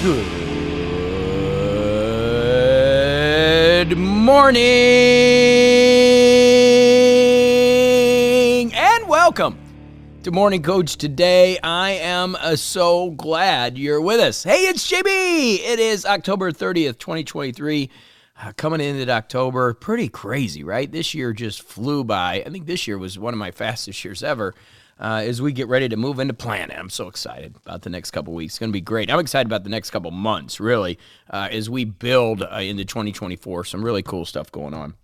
Good morning and welcome to Morning Coach Today. I am so glad you're with us. Hey, it's JB. It is October 30th, 2023. Coming into October, pretty crazy, right? This year just flew by. I think this year was one of my fastest years ever. As we get ready to move into planning. I'm so excited about the next couple weeks. It's going to be great. I'm excited about the next couple months, really, as we build into 2024. Some really cool stuff going on.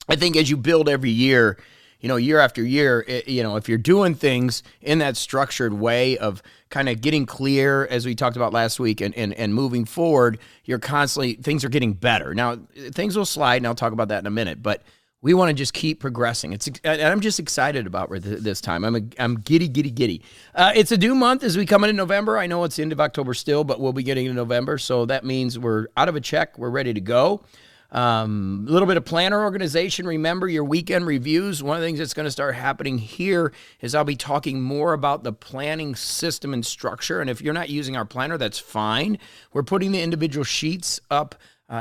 I think as you build every year, year after year, if you're doing things in that structured way of kind of getting clear, as we talked about last week, and moving forward, things are getting better. Now, things will slide, and I'll talk about that in a minute, but we want to just keep progressing. And I'm just excited about this time. I'm giddy. It's a due month as we come into November. I know it's the end of October still, but we'll be getting into November. So that means we're out of a check. We're ready to go. A little bit of planner organization. Remember your weekend reviews. One of the things that's going to start happening here is I'll be talking more about the planning system and structure. And if you're not using our planner, that's fine. We're putting the individual sheets up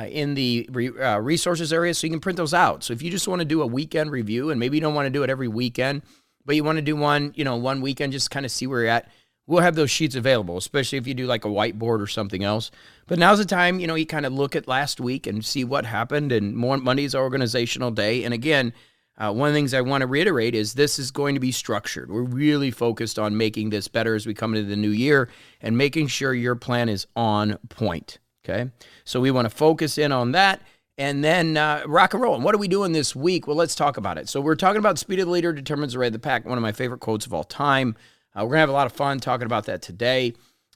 in the resources area so you can print those out. So if you just want to do a weekend review, and maybe you don't want to do it every weekend, but you want to do one weekend, just kind of see where you're at, we'll have those sheets available, especially if you do like a whiteboard or something else. But now's the time, you kind of look at last week and see what happened, and Monday's our organizational day. And again, one of the things I want to reiterate is this is going to be structured. We're really focused on making this better as we come into the new year and making sure your plan is on point. Okay, so we want to focus in on that and then rock and roll. And what are we doing this week? Well, let's talk about it. So we're talking about speed of the leader determines the rate of the pack, one of my favorite quotes of all time. We're going to have a lot of fun talking about that today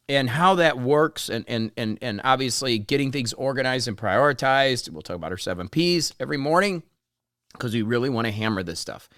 and how that works and obviously getting things organized and prioritized. We'll talk about our 7 Ps every morning because we really want to hammer this stuff.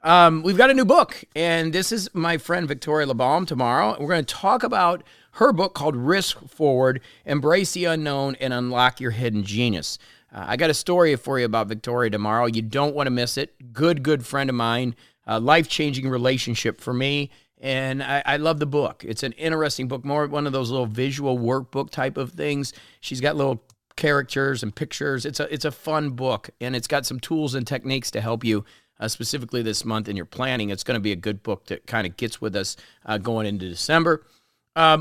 We've got a new book, and this is my friend Victoria LeBaum tomorrow. We're going to talk about her book called Risk Forward, Embrace the Unknown and Unlock Your Hidden Genius. I got a story for you about Victoria tomorrow. You don't want to miss it. Good friend of mine, life-changing relationship for me, and I love the book. It's an interesting book, more one of those little visual workbook type of things. She's got little characters and pictures. It's a fun book, and it's got some tools and techniques to help you specifically this month in your planning. It's going to be a good book that kind of gets with us going into December.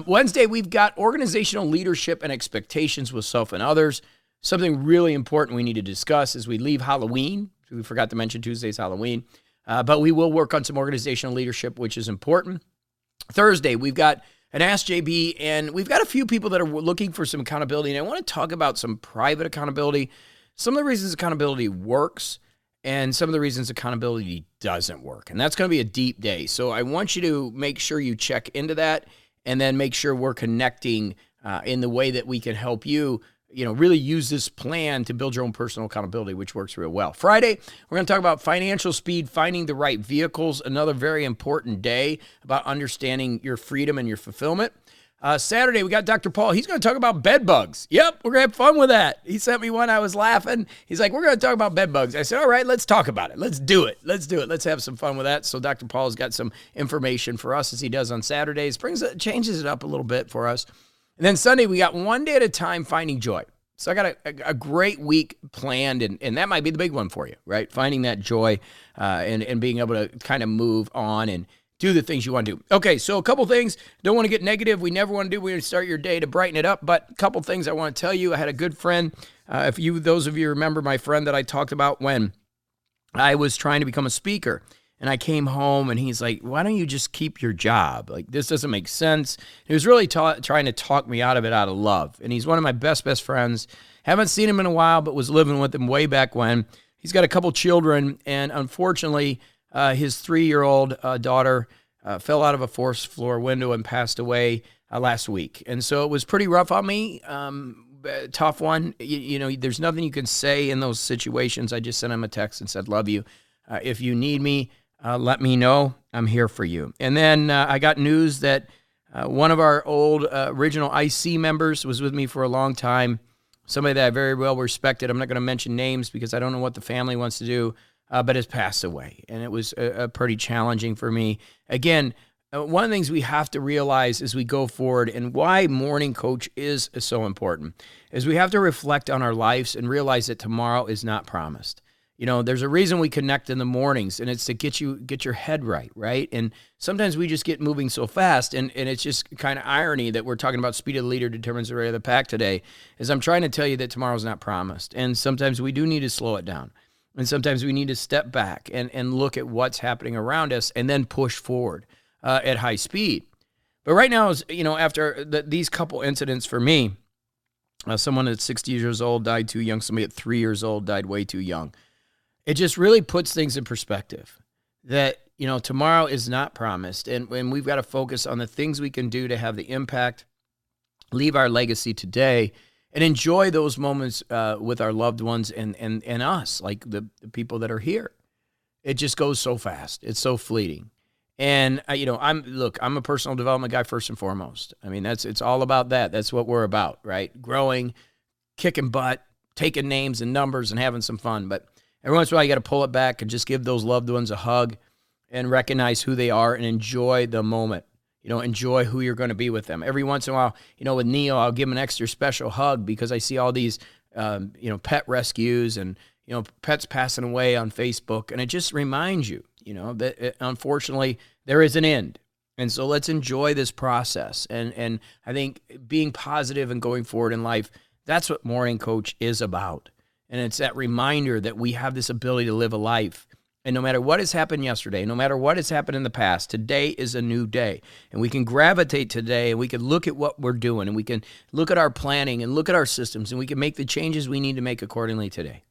Wednesday, we've got organizational leadership and expectations with self and others. Something really important we need to discuss as we leave Halloween. We forgot to mention Tuesday's Halloween. But we will work on some organizational leadership, which is important. Thursday, we've got an Ask JB, and we've got a few people that are looking for some accountability. And I want to talk about some private accountability, some of the reasons accountability works, and some of the reasons accountability doesn't work. And that's going to be a deep day. So I want you to make sure you check into that and then make sure we're connecting in the way that we can help you, really use this plan to build your own personal accountability, which works real well. Friday, we're going to talk about financial speed, finding the right vehicles, another very important day about understanding your freedom and your fulfillment. Saturday, we got Dr. Paul. He's going to talk about bed bugs. Yep, we're going to have fun with that. He sent me one. I was laughing. He's like, we're going to talk about bed bugs. I said, all right, let's talk about it. Let's do it. Let's have some fun with that. So Dr. Paul's got some information for us as he does on Saturdays. Changes it up a little bit for us. And then Sunday, we got one day at a time finding joy. So I got a great week planned, and that might be the big one for you, right? Finding that joy and being able to kind of move on and do the things you want to do. Okay, so a couple things. Don't want to get negative. We never want to do. We want to start your day to brighten it up. But a couple things I want to tell you. I had a good friend. Those of you remember my friend that I talked about when I was trying to become a speaker. And I came home, and he's like, why don't you just keep your job? Like, this doesn't make sense. He was really trying to talk me out of it out of love. And he's one of my best friends. Haven't seen him in a while, but was living with him way back when. He's got a couple children, and unfortunately, his 3-year-old daughter fell out of a 4th floor window and passed away last week. And so it was pretty rough on me, tough one. There's nothing you can say in those situations. I just sent him a text and said, love you. If you need me, let me know. I'm here for you. And then I got news that one of our old original IC members was with me for a long time, somebody that I very well respected. I'm not going to mention names because I don't know what the family wants to do, but has passed away. And it was pretty challenging for me. Again, one of the things we have to realize as we go forward and why Morning Coach is so important is we have to reflect on our lives and realize that tomorrow is not promised. There's a reason we connect in the mornings, and it's to get your head right, right? And sometimes we just get moving so fast, and it's just kind of irony that we're talking about speed of the leader determines the rate of the pack today, is I'm trying to tell you that tomorrow's not promised. And sometimes we do need to slow it down. And sometimes we need to step back and look at what's happening around us and then push forward at high speed. But right now, after these couple incidents for me, someone at 60 years old died too young, somebody at 3 years old died way too young. It just really puts things in perspective that, tomorrow is not promised. And we've got to focus on the things we can do to have the impact, leave our legacy today, and enjoy those moments with our loved ones and us, like the people that are here. It just goes so fast. It's so fleeting. And, I'm a personal development guy first and foremost. I mean, it's all about that. That's what we're about, right? Growing, kicking butt, taking names and numbers and having some fun. But every once in a while, you got to pull it back and just give those loved ones a hug and recognize who they are and enjoy the moment. Enjoy who you're going to be with them. Every once in a while, with Neo, I'll give him an extra special hug because I see all these, pet rescues and, pets passing away on Facebook. And it just reminds you, that unfortunately there is an end. And so let's enjoy this process. And I think being positive and going forward in life, that's what Morning Coach is about. And it's that reminder that we have this ability to live a life. And no matter what has happened yesterday, no matter what has happened in the past, today is a new day. And we can gravitate today, and we can look at what we're doing, and we can look at our planning and look at our systems, and we can make the changes we need to make accordingly today.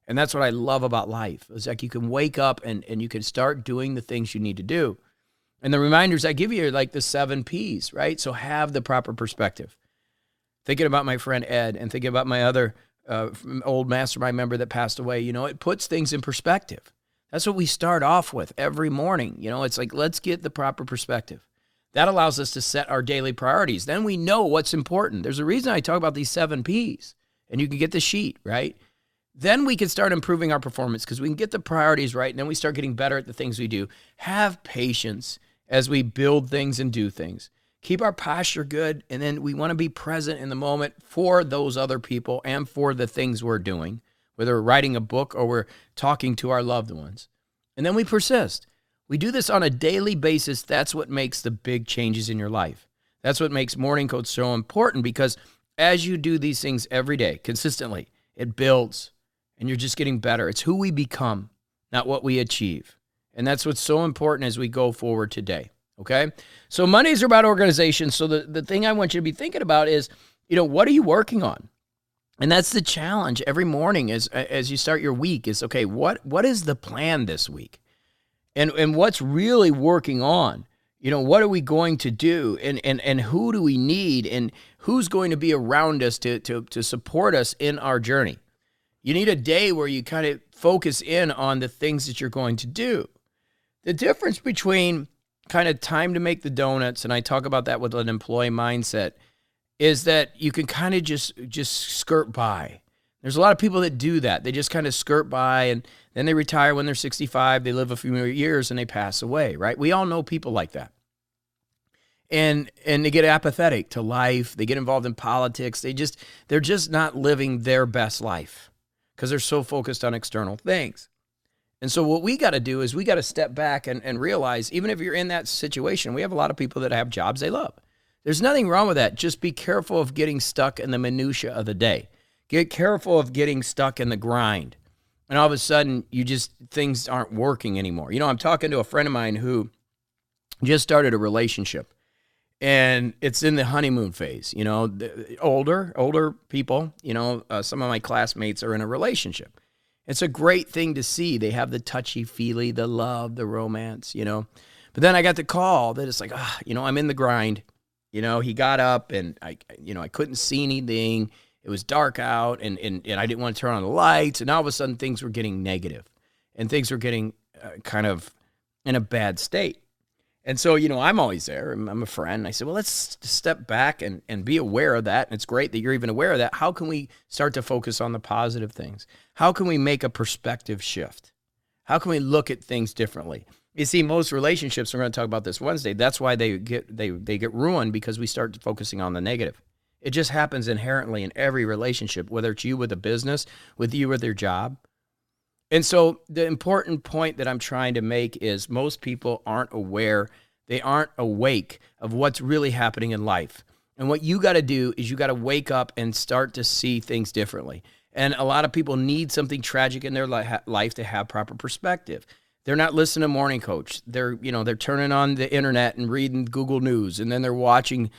And that's what I love about life. It's like you can wake up and you can start doing the things you need to do. And the reminders I give you are like the 7 Ps, right? So have the proper perspective. Thinking about my friend Ed and thinking about my other old mastermind member that passed away, it puts things in perspective. That's what we start off with every morning. It's like, let's get the proper perspective. That allows us to set our daily priorities. Then we know what's important. There's a reason I talk about these 7 Ps, and you can get the sheet, right? Then we can start improving our performance because we can get the priorities right, and then we start getting better at the things we do. Have patience as we build things and do things. Keep our posture good, and then we want to be present in the moment for those other people and for the things we're doing, whether we're writing a book or we're talking to our loved ones. And then we persist. We do this on a daily basis. That's what makes the big changes in your life. That's what makes Morning Coach so important, because as you do these things every day, consistently, it builds, and you're just getting better. It's who we become, not what we achieve. And that's what's so important as we go forward today, okay? So Mondays are about organization. So the thing I want you to be thinking about is, what are you working on? And that's the challenge every morning as you start your week is, okay, what is the plan this week? And what's really working on? What are we going to do? And who do we need? And who's going to be around us to support us in our journey? You need a day where you kind of focus in on the things that you're going to do. The difference between kind of time to make the donuts, and I talk about that with an employee mindset, is that you can kind of just skirt by. There's a lot of people that do that. They just kind of skirt by, and then they retire when they're 65. They live a few more years, and they pass away, right? We all know people like that. And they get apathetic to life. They get involved in politics. They're just not living their best life because they're so focused on external things. And so what we got to do is we got to step back and realize, even if you're in that situation, we have a lot of people that have jobs they love. There's nothing wrong with that. Just be careful of getting stuck in the minutia of the day. Get careful of getting stuck in the grind. And all of a sudden, things aren't working anymore. I'm talking to a friend of mine who just started a relationship. And it's in the honeymoon phase, the older people, some of my classmates are in a relationship. It's a great thing to see. They have the touchy-feely, the love, the romance, But then I got the call that it's like, I'm in the grind. He got up and I couldn't see anything. It was dark out and I didn't want to turn on the lights. And all of a sudden things were getting negative and things were getting kind of in a bad state. And so, I'm always there. I'm a friend. I said, well, let's step back and be aware of that. And it's great that you're even aware of that. How can we start to focus on the positive things? How can we make a perspective shift? How can we look at things differently? You see, most relationships, we're going to talk about this Wednesday, that's why they get ruined, because we start focusing on the negative. It just happens inherently in every relationship, whether it's you with a business, with you with your job. And so the important point that I'm trying to make is most people aren't aware, they aren't awake of what's really happening in life. And what you got to do is you got to wake up and start to see things differently. And a lot of people need something tragic in their life to have proper perspective. They're not listening to Morning Coach. They're turning on the internet and reading Google News, and then they're watching,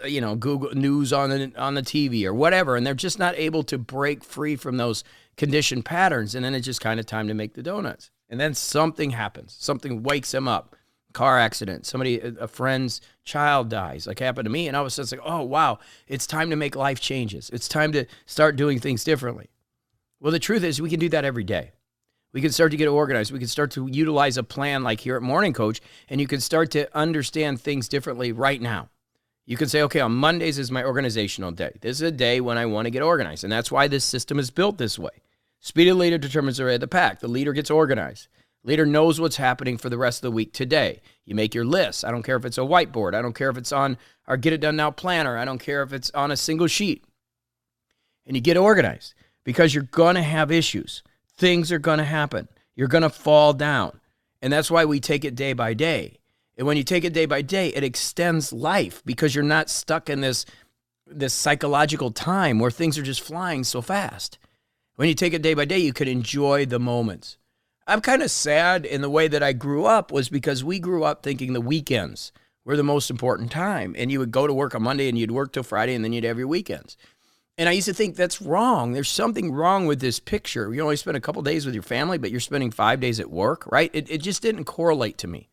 Google News on the TV or whatever, and they're just not able to break free from those conditioned patterns. And then it's just kind of time to make the donuts. And then something happens. Something wakes them up. Car accident. A friend's child dies, like happened to me, and all of a sudden it's like, oh wow, it's time to make life changes. It's time to start doing things differently. Well, the truth is we can do that every day. We can start to get organized. We can start to utilize a plan like here at Morning Coach, and you can start to understand things differently right now. You can say, okay, on Mondays is my organizational day. This is a day when I want to get organized, and that's why this system is built this way. Speed of the leader determines the rate of the pack. The leader gets organized. Leader knows what's happening for the rest of the week today. You make your lists. I don't care if it's a whiteboard. I don't care if it's on our Get It Done Now planner. I don't care if it's on a single sheet. And you get organized, because you're going to have issues. Things are going to happen. You're going to fall down. And that's why we take it day by day. And when you take it day by day, it extends life, because you're not stuck in this psychological time where things are just flying so fast. When you take it day by day, you can enjoy the moments. I'm kind of sad in the way that I grew up was because we grew up thinking the weekends were the most important time. And you would go to work on Monday and you'd work till Friday, and then you'd have your weekends. And I used to think that's wrong. There's something wrong with this picture. You only spend a couple days with your family, but you're spending 5 days at work, right? It just didn't correlate to me.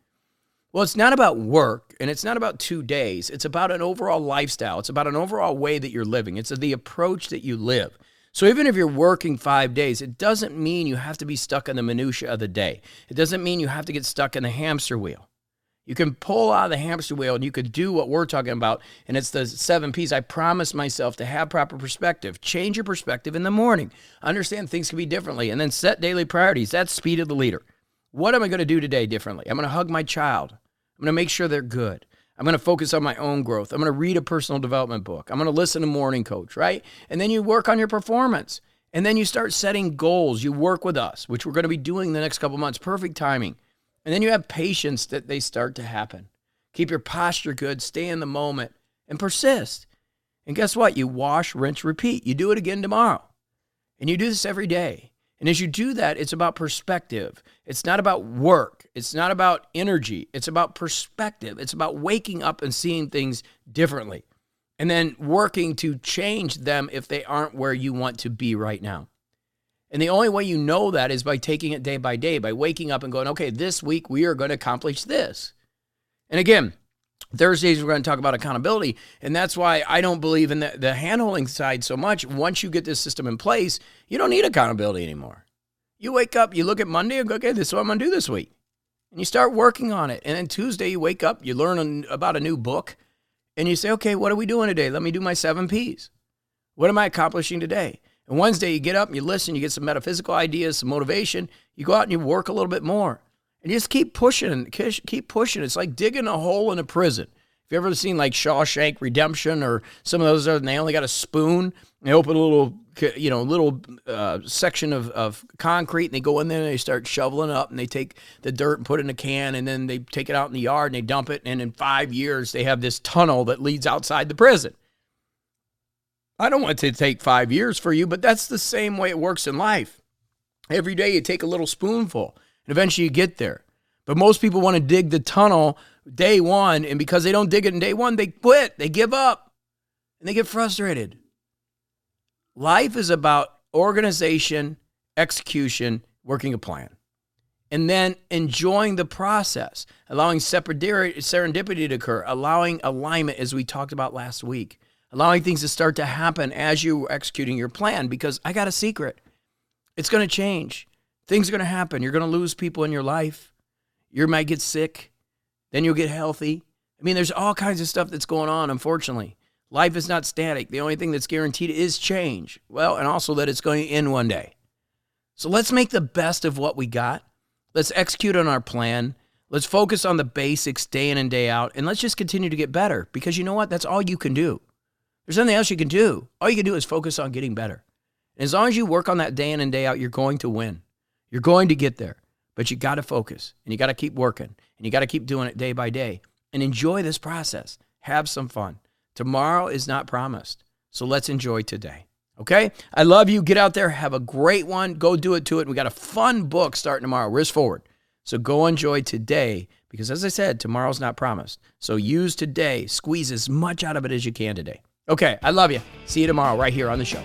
Well, it's not about work, and it's not about 2 days. It's about an overall lifestyle. It's about an overall way that you're living. It's the approach that you live. So even if you're working 5 days, it doesn't mean you have to be stuck in the minutia of the day. It doesn't mean you have to get stuck in the hamster wheel. You can pull out of the hamster wheel, and you could do what we're talking about, and it's the 7 Ps. I promise myself to have proper perspective. Change your perspective in the morning. Understand things can be differently, and then set daily priorities. That's speed of the leader. What am I going to do today differently? I'm going to hug my child. I'm going to make sure they're good. I'm going to focus on my own growth. I'm going to read a personal development book. I'm going to listen to Morning Coach, right? And then you work on your performance. And then you start setting goals. You work with us, which we're going to be doing the next couple months. Perfect timing. And then you have patience that they start to happen. Keep your posture good, stay in the moment, and persist. And guess what? You wash, rinse, repeat. You do it again tomorrow. And you do this every day. And as you do that, it's about perspective. It's not about work. It's not about energy. It's about perspective. It's about waking up and seeing things differently. And then working to change them if they aren't where you want to be right now. And the only way you know that is by taking it day by day, by waking up and going, okay, this week we are going to accomplish this. And again, Thursdays we're going to talk about accountability, and that's why I don't believe in the handholding side so much. Once you get this system in place, you don't need accountability anymore. You wake up, you look at Monday and go, okay, this is what I'm going to do this week. And you start working on it. And then Tuesday you wake up, you learn about a new book, and you say, okay, what are we doing today? Let me do my 7 Ps. What am I accomplishing today? And Wednesday, you get up and you listen, you get some metaphysical ideas, some motivation. You go out and you work a little bit more. And you just keep pushing, keep pushing. It's like digging a hole in a prison. If you've ever seen like Shawshank Redemption or some of those, and they only got a spoon, and they open a little section of concrete, and they go in there and they start shoveling it up, and they take the dirt and put it in a can, and then they take it out in the yard and they dump it, and in 5 years, they have this tunnel that leads outside the prison. I don't want it to take 5 years for you, but that's the same way it works in life. Every day you take a little spoonful, and eventually you get there. But most people want to dig the tunnel day one, and because they don't dig it in day one, they quit, they give up, and they get frustrated. Life is about organization, execution, working a plan, and then enjoying the process, allowing serendipity to occur, allowing alignment, as we talked about last week. Allowing things to start to happen as you're executing your plan, because I got a secret. It's going to change. Things are going to happen. You're going to lose people in your life. You might get sick. Then you'll get healthy. I mean, there's all kinds of stuff that's going on, unfortunately. Life is not static. The only thing that's guaranteed is change. Well, and also that it's going to end one day. So let's make the best of what we got. Let's execute on our plan. Let's focus on the basics day in and day out, and let's just continue to get better, because you know what? That's all you can do. There's nothing else you can do. All you can do is focus on getting better. And as long as you work on that day in and day out, you're going to win. You're going to get there. But you got to focus, and you got to keep working, and you got to keep doing it day by day, and enjoy this process. Have some fun. Tomorrow is not promised, so let's enjoy today. Okay? I love you. Get out there. Have a great one. Go do it to it. We got a fun book starting tomorrow, Risk Forward. So go enjoy today, because as I said, tomorrow's not promised. So use today. Squeeze as much out of it as you can today. Okay, I love you. See you tomorrow right here on the show.